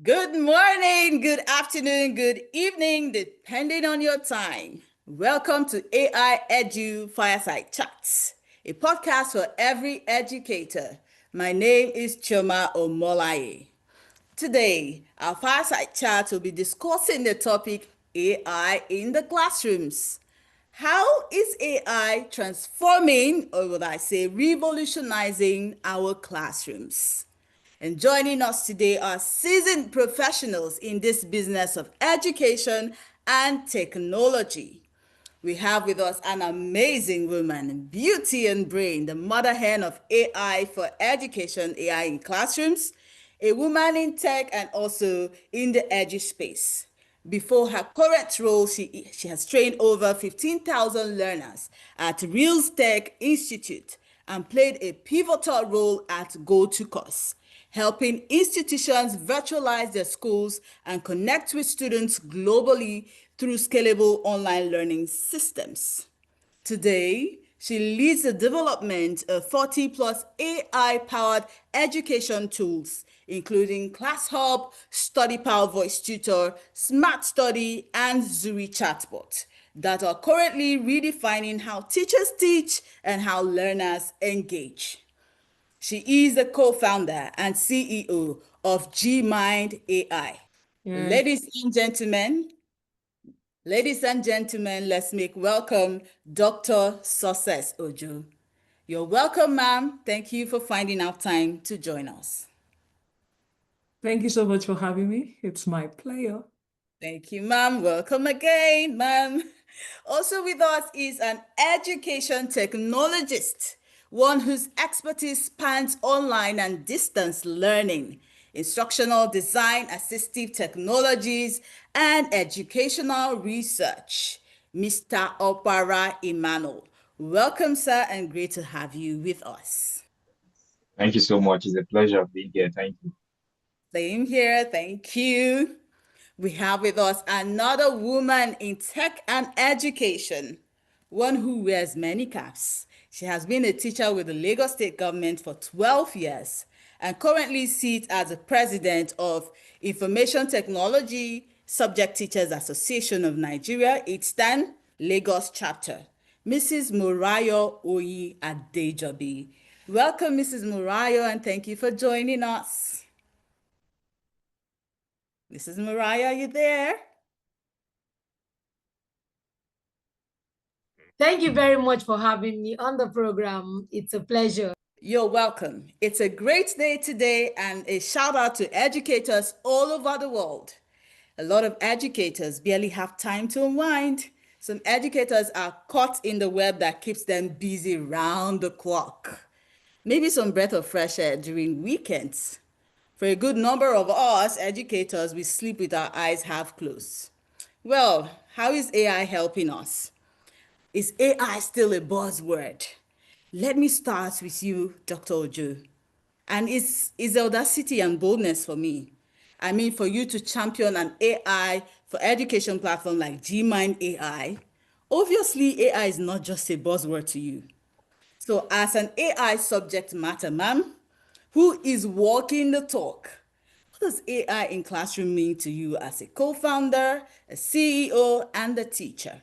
Good morning, good afternoon, good evening, depending on your time. Welcome to AI Edu Fireside Chat, a podcast for every educator. My name is Chioma Omolaye. Today, our Fireside Chat will be discussing the topic AI in the classrooms. How is AI transforming, or would I say revolutionizing, our classrooms? And joining us today are seasoned professionals in this business of education and technology. We have with us an amazing woman, beauty and brain, the mother hen of AI for education, AI in classrooms, a woman in tech and also in the edu space. Before her current role, she has trained over 15,000 learners at Reals Tech Institute and played a pivotal role at GoToCourse, helping institutions virtualize their schools and connect with students globally through scalable online learning systems. Today, she leads the development of 40 plus AI powered education tools, including ClassHub, StudyPal Voice Tutor, Smart Study, and Zuri Chatbot, that are currently redefining how teachers teach and how learners engage. She is the co founder and CEO of GMind AI. Yeah. Ladies and gentlemen, Ladies and gentlemen, let's make welcome Dr. Success Ojo. You're welcome, ma'am. Thank you for finding out time to join us. Thank you so much for having me. It's my pleasure. Thank you, ma'am. Welcome again, ma'am. Also with us is an education technologist, one whose expertise spans online and distance learning, instructional design, assistive technologies, and educational research. Mr. Opara Emmanuel. Welcome, sir, and great to have you with us. Thank you so much. It's a pleasure being here. Thank you. Same here. Thank you. We have with us another woman in tech and education, one who wears many caps. She has been a teacher with the Lagos State government for 12 years and currently sits as the president of Information Technology Subject Teachers Association of Nigeria, ITSTAN, Lagos chapter. Mrs. Morayo Oyin Adejobi. Welcome, Mrs. Morayo, and thank you for joining us. Mrs. Morayo, are you there? Thank you very much for having me on the program. It's a pleasure. You're welcome. It's a great day today, and a shout out to educators all over the world. A lot of educators barely have time to unwind. Some educators are caught in the web that keeps them busy round the clock. Maybe some breath of fresh air during weekends. For a good number of us educators, we sleep with our eyes half closed. Well, how is AI helping us? Is AI still a buzzword? Let me start with you, Dr. Ojo. And it's audacity and boldness for me. I mean, for you to champion an AI for education platform like GMind AI, obviously AI is not just a buzzword to you. So, as an AI subject matter, ma'am, who is walking the talk, what does AI in classroom mean to you as a co-founder, a CEO, and a teacher?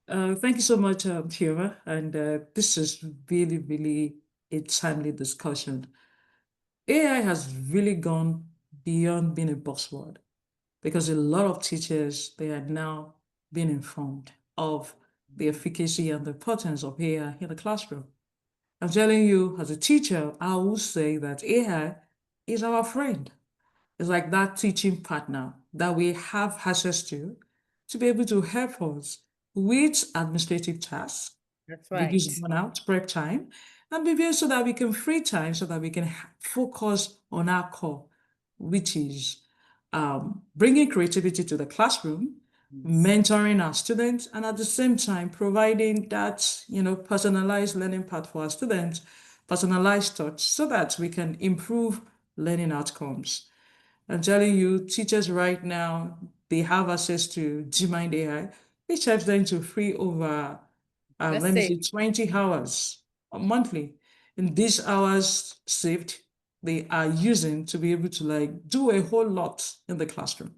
Thank you so much, Chioma. And this is really, really a timely discussion. AI has really gone beyond being a buzzword because a lot of teachers, they are now being informed of the efficacy and the importance of AI in the classroom. I'm telling you, as a teacher, I will say that AI is our friend. It's like that teaching partner that we have access to be able to help us with administrative tasks, That's reduce right. burnout, prep time, and maybe so that we can free time so that we can focus on our core, which is bringing creativity to the classroom, mentoring our students, and at the same time providing that personalized learning path for our students, personalized touch, so that we can improve learning outcomes. I'm telling you, teachers right now, they have access to Gmind AI, which helps them to free over, let me Let's say, say, 20 hours monthly. And these hours saved they are using to be able to like do a whole lot in the classroom.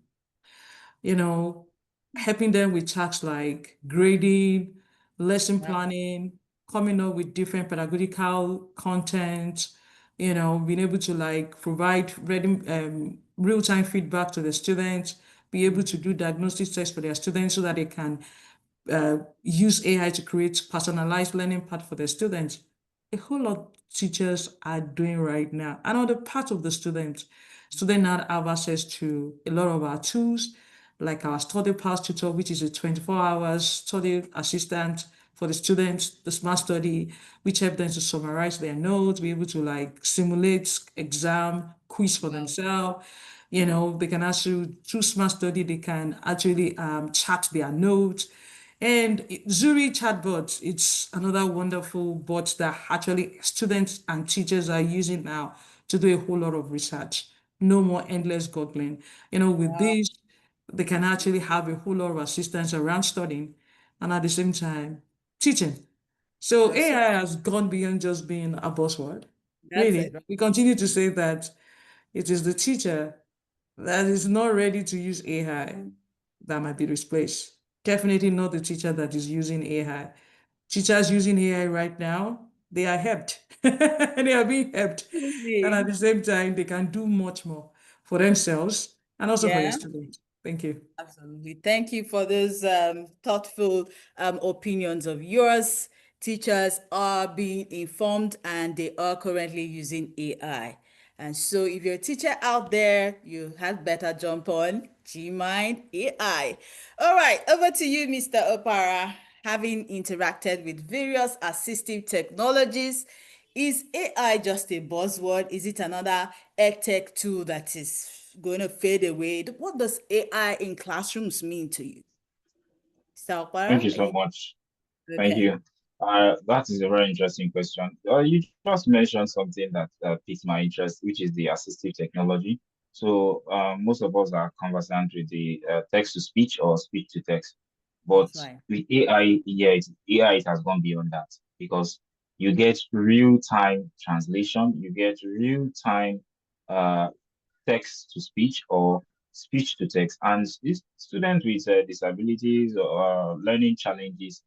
You know, helping them with tasks like grading, lesson Wow. planning, coming up with different pedagogical content, being able to like provide ready, real-time feedback to the students, be able to do diagnostic tests for their students so that they can use AI to create personalized learning path for their students. A whole lot teachers are doing right now. And on the part of the students now have access to a lot of our tools, like our study pass tutor, which is a 24 hours study assistant for the students, the smart study, which help them to summarize their notes, be able to like simulate exam quiz for Wow. themselves. They can actually, through smart study, they can actually chat their notes. And Zuri chatbot, it's another wonderful bot that actually students and teachers are using now to do a whole lot of research. No more endless googling. With Wow. this, they can actually have a whole lot of assistance around studying and at the same time teaching. So That's AI has gone beyond just being a buzzword. that's Really, it. we continue to say that it is the teacher that is not ready to use AI that might be replaced. Definitely not the teacher that is using AI. Teachers using AI right now, they are helped. They are being helped. And at Absolutely. the same time, they can do much more for themselves and also for their Yeah. students. Thank you. Absolutely. Thank you for those thoughtful opinions of yours. Teachers are being informed and they are currently using AI. And so if you're a teacher out there, you had better jump on Gmind AI. All right, over to you, Mr. Opara. Having interacted with various assistive technologies, is AI just a buzzword? Is it another tech tool that is going to fade away? What does AI in classrooms mean to you? Thank you Salpara, are so you much. Thank okay? you. That is a very interesting question. You just mentioned something that piqued my interest, which is the assistive technology. So most of us are conversant with the text to speech or speech to text. But That's right. with AI, yeah, AI it has gone beyond that because you get real-time translation, you get real-time uh, text to speech or speech to text. And these students with disabilities or learning challenges,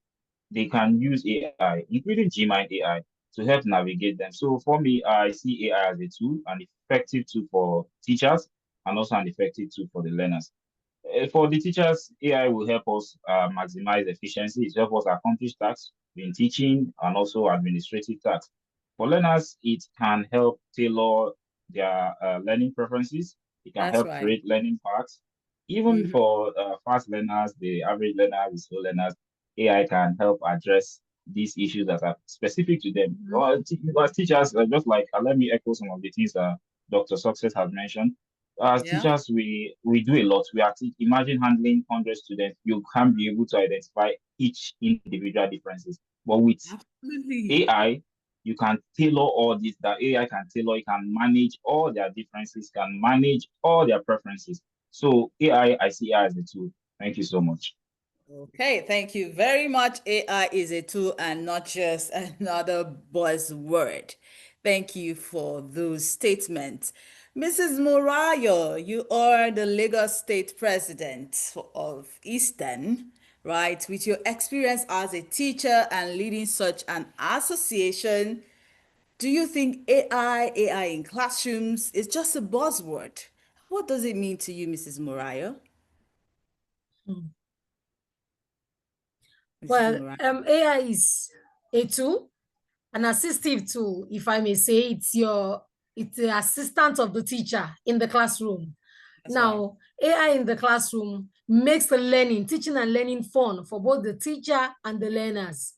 they can use AI, including Gmind AI, to help navigate them. So for me, I see AI as a tool, an effective tool for teachers, and also an effective tool for the learners. For the teachers, AI will help us maximize efficiency. It helps us accomplish tasks in teaching and also administrative tasks. For learners, it can help tailor their learning preferences. It can That's help right. create learning paths. Even Mhm. for fast learners, the average learners, the slow learners, AI can help address these issues that are specific to them. Mhm. As teachers, just like let me echo some of the things that Dr. Success has mentioned. As Yeah, teachers, we do a lot. Imagine handling 100 students. You can't be able to identify each individual differences. But with absolutely. AI, you can tailor all this. That AI can tailor. It can manage all their differences. Can manage all their preferences. So I see AI as a tool. Thank you so much. Okay, thank you very much. AI is a tool and not just another buzzword. Thank you for those statements. Mrs. Morayo, you are the Lagos State President of ITSTAN, right? With your experience as a teacher and leading such an association, do you think AI in classrooms is just a buzzword? What does it mean to you, Mrs. Morayo? Hmm. Mrs. Well, Morayo, AI is a tool, an assistive tool, if I may say. It's the assistant of the teacher in the classroom. that's right. Now, AI in the classroom makes the learning, teaching and learning fun for both the teacher and the learners.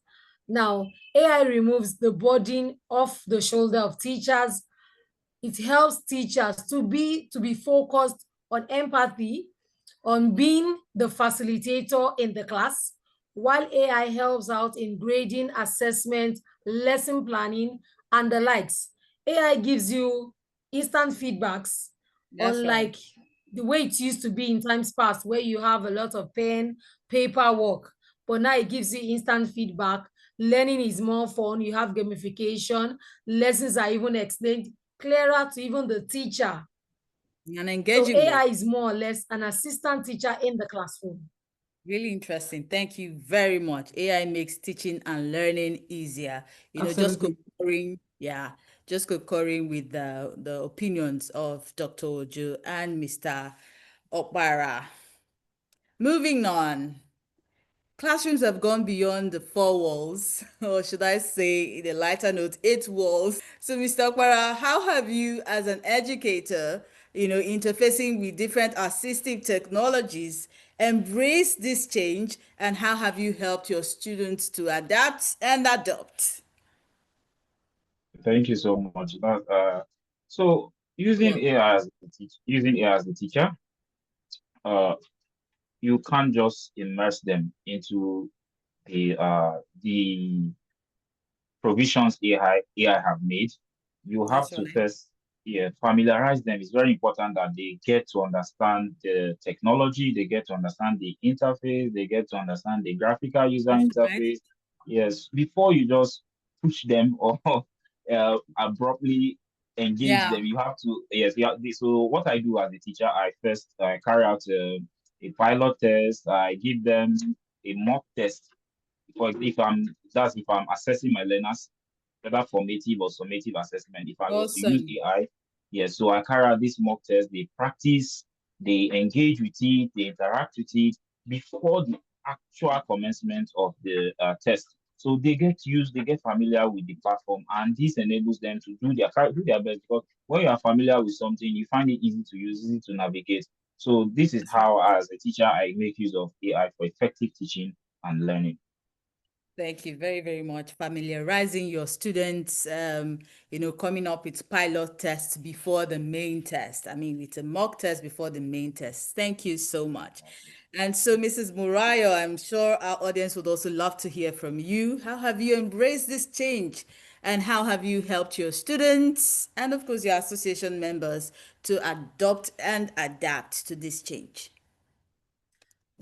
Now, AI removes the burden off the shoulder of teachers. It helps teachers to be focused on empathy, on being the facilitator in the class, while AI helps out in grading, assessment, lesson planning, and the likes. AI gives you instant feedbacks, That's right. unlike the way it used to be in times past, where you have a lot of pen, paperwork. But now it gives you instant feedback. Learning is more fun. You have gamification. Lessons are even explained clearer to even the teacher. And So engaging with. AI is more or less an assistant teacher in the classroom. Really interesting. Thank you very much. AI makes teaching and learning easier. Just Absolutely. concurring with the opinions of Dr. Ojo and Mr. Opara. Moving on. Classrooms have gone beyond the four walls, or should I say, in a lighter note, eight walls. So, Mr. Okwara, how have you, as an educator, interfacing with different assistive technologies, embraced this change, and how have you helped your students to adapt and adopt? Thank you so much. So using Well, AI as using AI as a teacher, uh, you can't just immerse them into the provisions AI have made. You have that's to right. first, yeah, familiarize them. It's very important that they get to understand the technology, they get to understand the interface, they get to understand the graphical user That's right. interface. Yes, before you just push them or abruptly engage Yeah, them, you have to, yes, so what I do as a teacher, I first carry out a pilot test, I give them a mock test because if I'm assessing my learners, whether formative or summative assessment, if I was to use awesome. AI, yes, so I carry out this mock test, they practice, they engage with it, they interact with it before the actual commencement of the test. So they get used, they get familiar with the platform, and this enables them to do their best because when you are familiar with something, you find it easy to use, easy to navigate. So this is That's right. how, as a teacher, I make use of AI for effective teaching and learning. Thank you very, very much. Familiarizing your students, coming up with pilot tests before the main test. I mean, with a mock test before the main test. Thank you so much. And so, Mrs. Morayo, I'm sure our audience would also love to hear from you. How have you embraced this change? And how have you helped your students and, of course, your association members to adopt and adapt to this change?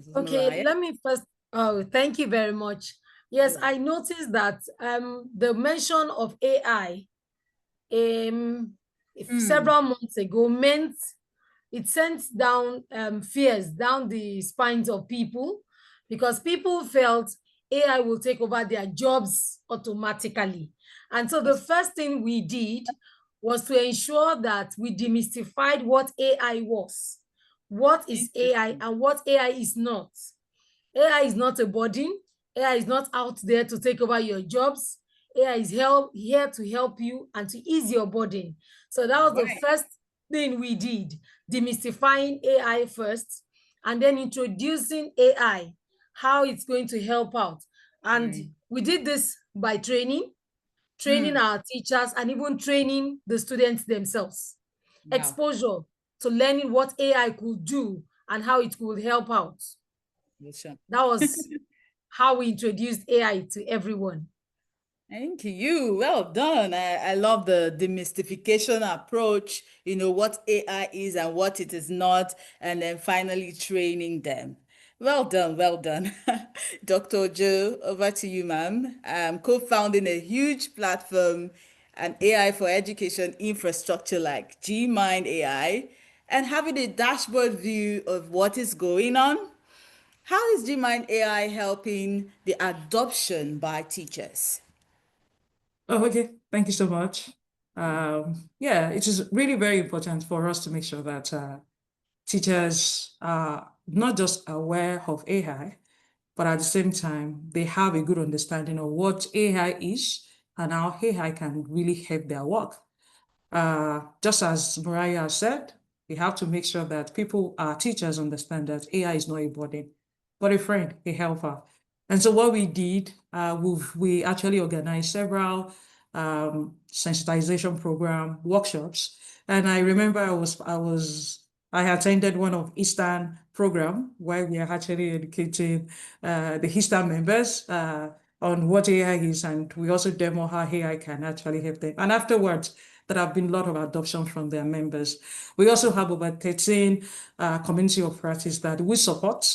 Mrs. Okay, Morayo? let me first. Oh, thank you very much. Yes, You're I noticed that the mention of AI welcome. several months ago meant it sent down fears down the spines of people because people felt AI will take over their jobs automatically. And so the That's first thing we did was to ensure that we demystified what AI was, what is AI, interesting. and what AI is not. AI is not a burden. AI is not out there to take over your jobs. AI is here to help you and to ease your burden. So that was the Right. first thing we did, demystifying AI first, and then introducing AI, how it's going to help out. And Right. we did this by training Hmm. our teachers, and even training the students themselves. Wow. Exposure to learning what AI could do and how it could help out. Awesome. That was how we introduced AI to everyone. Thank you. Well done. I love the demystification approach, what AI is and what it is not, and then finally training them. Well done, well done. Dr. Joe, over to you, ma'am. I'm co-founding a huge platform, an AI for education infrastructure like Gmind AI, and having a dashboard view of what is going on. How is Gmind AI helping the adoption by teachers? Oh, okay. Thank you so much. Yeah, it is really very important for us to make sure that teachers are not just aware of AI, but at the same time, they have a good understanding of what AI is and how AI can really help their work. Just as Morayo said, we have to make sure that our teachers understand that AI is not a burden, but a friend, a helper. And so what we did, we actually organized several sensitization program workshops. And I remember I attended one of ITSTAN program where we are actually educating the ITSTAN members on what AI is, and we also demo how AI can actually help them. And afterwards, there have been a lot of adoption from their members. We also have over 13 community of practice that we support.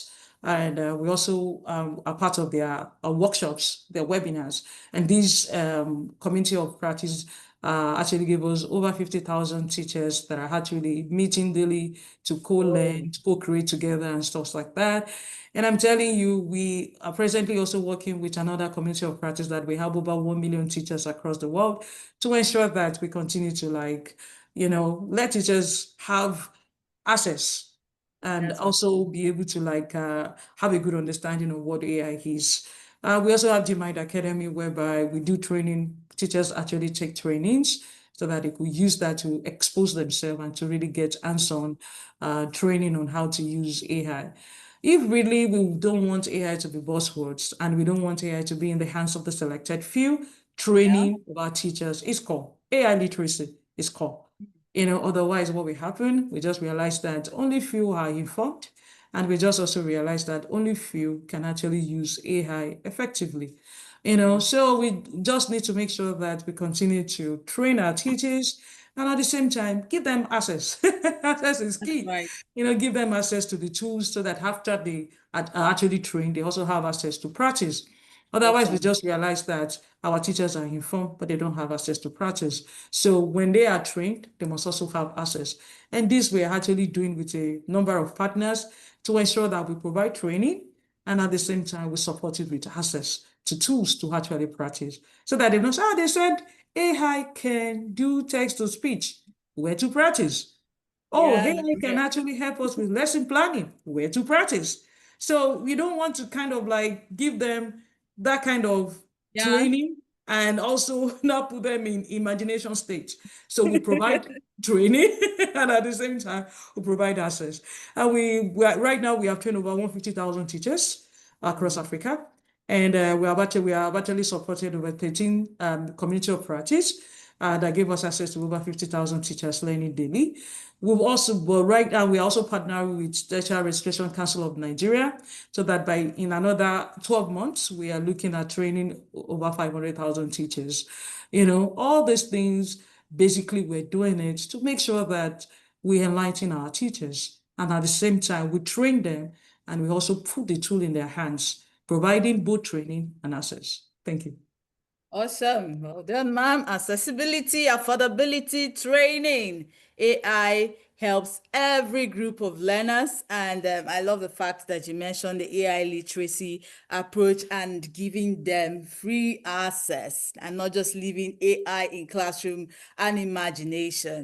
And we also are part of their workshops, their webinars. And these community of practice actually gave us over 50,000 teachers that are actually meeting daily to co-learn, to co-create together and stuff like that. And I'm telling you, we are presently also working with another community of practice that we have over 1 million teachers across the world to ensure that we continue to let teachers have access and also be able to have a good understanding of what AI is. We also have the Mind Academy, whereby we do training. Teachers actually take trainings so that they could use that to expose themselves and to really get hands-on training on how to use AI. If really we don't want AI to be buzzwords and we don't want AI to be in the hands of the selected few, training of our teachers is core. AI literacy is core. Otherwise what will happen, we just realize that only few are informed, and we just also realize that only few can actually use AI effectively. So we just need to make sure that we continue to train our teachers and at the same time give them access. Access is key. Right. Give them access to the tools so that after they are actually trained, they also have access to practice. Otherwise, we just realize that our teachers are informed, but they don't have access to practice. So when they are trained, they must also have access. And this we are actually doing with a number of partners to ensure that we provide training and at the same time we support it with access to tools to actually practice. So that they don't say, they said AI can do text to speech. Where to practice? AI can actually help us with lesson planning. Where to practice? So we don't want to kind of give them that kind of training and also not put them in imagination stage. So we provide training and at the same time we provide access. And right now we have trained over 150,000 teachers across Africa. And we have actually supported over 13 community of practice that gave us access to over 50,000 teachers learning daily. Right now, we also partner with Teacher Registration Council of Nigeria, so that in another 12 months, we are looking at training over 500,000 teachers. All these things, basically, we're doing it to make sure that we enlighten our teachers. And at the same time, we train them and we also put the tool in their hands, providing both training and access. Thank you. Awesome. Well done, ma'am. Accessibility, affordability, training. AI helps every group of learners. And I love the fact that you mentioned the AI literacy approach and giving them free access and not just leaving AI in classroom and imagination.